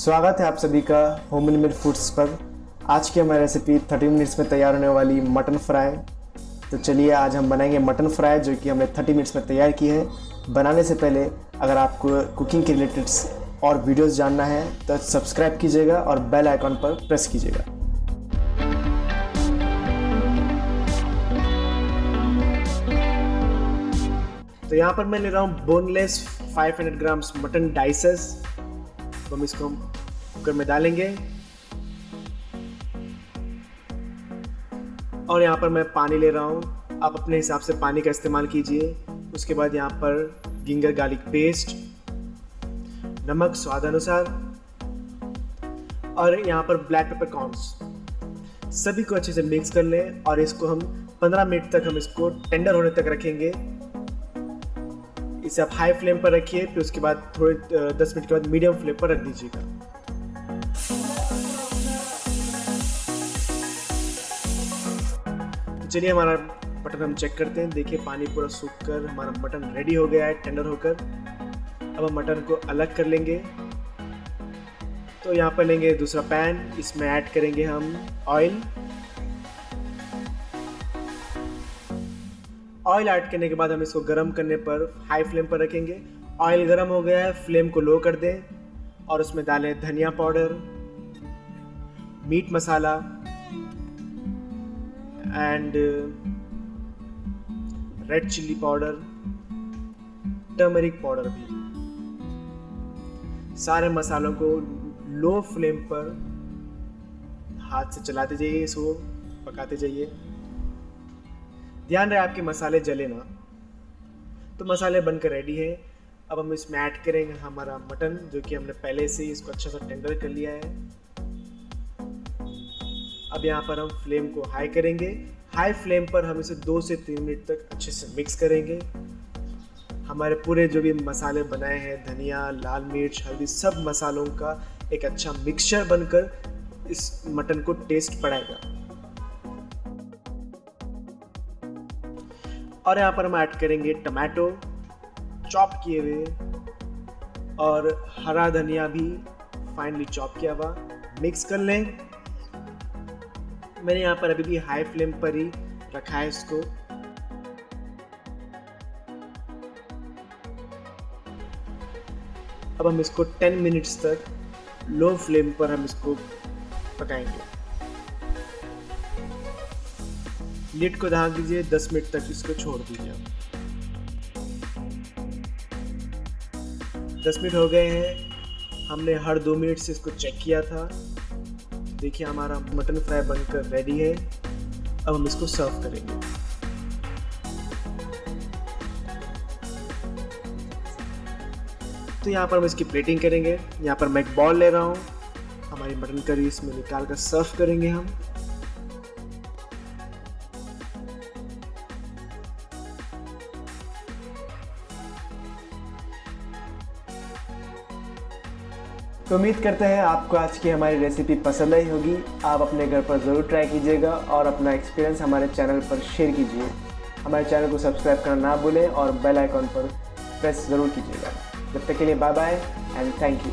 स्वागत है आप सभी का होम मेड फूड्स पर। आज की हमारी रेसिपी 30 मिनट्स में तैयार होने वाली मटन फ्राई। तो चलिए आज हम बनाएंगे मटन फ्राई, जो कि हमने 30 मिनट्स में तैयार की है। बनाने से पहले अगर आपको कुकिंग के रिलेटेड और वीडियोस जानना है तो सब्सक्राइब कीजिएगा और बेल आइकॉन पर प्रेस कीजिएगा। तो यहाँ पर मैं ले रहा हूँ बोनलेस 500 ग्राम्स मटन डाइसेस। तो हम इसको कुकर में डालेंगे और यहाँ पर मैं पानी ले रहा हूँ। आप अपने हिसाब से पानी का इस्तेमाल कीजिए। उसके बाद यहाँ पर जिंजर गार्लिक पेस्ट, नमक स्वाद अनुसार और यहाँ पर ब्लैक पेपर कॉर्न्स, सभी को अच्छे से मिक्स कर लें और इसको हम 15 मिनट तक हम इसको टेंडर होने तक रखेंगे। इसे आप हाई फ्लेम पर रखिए, फिर उसके बाद थोड़े 10 मिनट के बाद मीडियम फ्लेम पर रख दीजिएगा। तो चलिए हमारा मटन हम चेक करते हैं। देखिए पानी पूरा सूख कर हमारा मटन रेडी हो गया है टेंडर होकर। अब हम मटन को अलग कर लेंगे। तो यहाँ पर लेंगे दूसरा पैन, इसमें ऐड करेंगे हम ऑयल ऐड करने के बाद हम इसको गरम करने पर हाई फ्लेम पर रखेंगे। ऑयल गरम हो गया है, फ्लेम को लो कर दें और उसमें डालें धनिया powder, meat masala and red chilli powder, turmeric powder भी। सारे मसालों को लो फ्लेम पर हाथ से चलाते जाइए, इसको पकाते जाइए। ध्यान रहे आपके मसाले जले ना। तो मसाले बनकर रेडी है। अब हम इसमें ऐड करेंगे हमारा मटन, जो कि हमने पहले से ही इसको अच्छा सा टेंडर कर लिया है। अब यहाँ पर हम फ्लेम को हाई करेंगे। हाई फ्लेम पर हम इसे 2 से 3 मिनट तक अच्छे से मिक्स करेंगे। हमारे पूरे जो भी मसाले बनाए हैं, धनिया, लाल मिर्च, हल्दी, सब मसालों का एक अच्छा मिक्सचर बनकर इस मटन को टेस्ट बढ़ाएगा। और यहाँ पर हम ऐड करेंगे टमाटो चॉप किए हुए और हरा धनिया भी फाइनली चॉप किया हुआ। मिक्स कर लें। मैंने यहाँ पर अभी भी हाई फ्लेम पर ही रखा है इसको। अब हम इसको 10 मिनट्स तक लो फ्लेम पर हम इसको पकाएंगे। लिड को ढक दीजिए, 10 मिनट तक इसको छोड़ दीजिए। 10 मिनट हो गए हैं। हमने हर 2 मिनट से इसको चेक किया था। देखिए हमारा मटन फ्राई बनकर रेडी है। अब हम इसको सर्व करेंगे। तो यहाँ पर हम इसकी प्लेटिंग करेंगे। यहाँ पर मैं एक बॉल ले रहा हूँ। हमारी मटन करी इसमें निकाल कर सर्व करेंगे हम। तो उम्मीद करते हैं आपको आज की हमारी रेसिपी पसंद आई होगी। आप अपने घर पर ज़रूर ट्राई कीजिएगा और अपना एक्सपीरियंस हमारे चैनल पर शेयर कीजिए। हमारे चैनल को सब्सक्राइब करना ना भूलें और बेल आइकॉन पर प्रेस ज़रूर कीजिएगा। जब तक के लिए bye bye and thank you.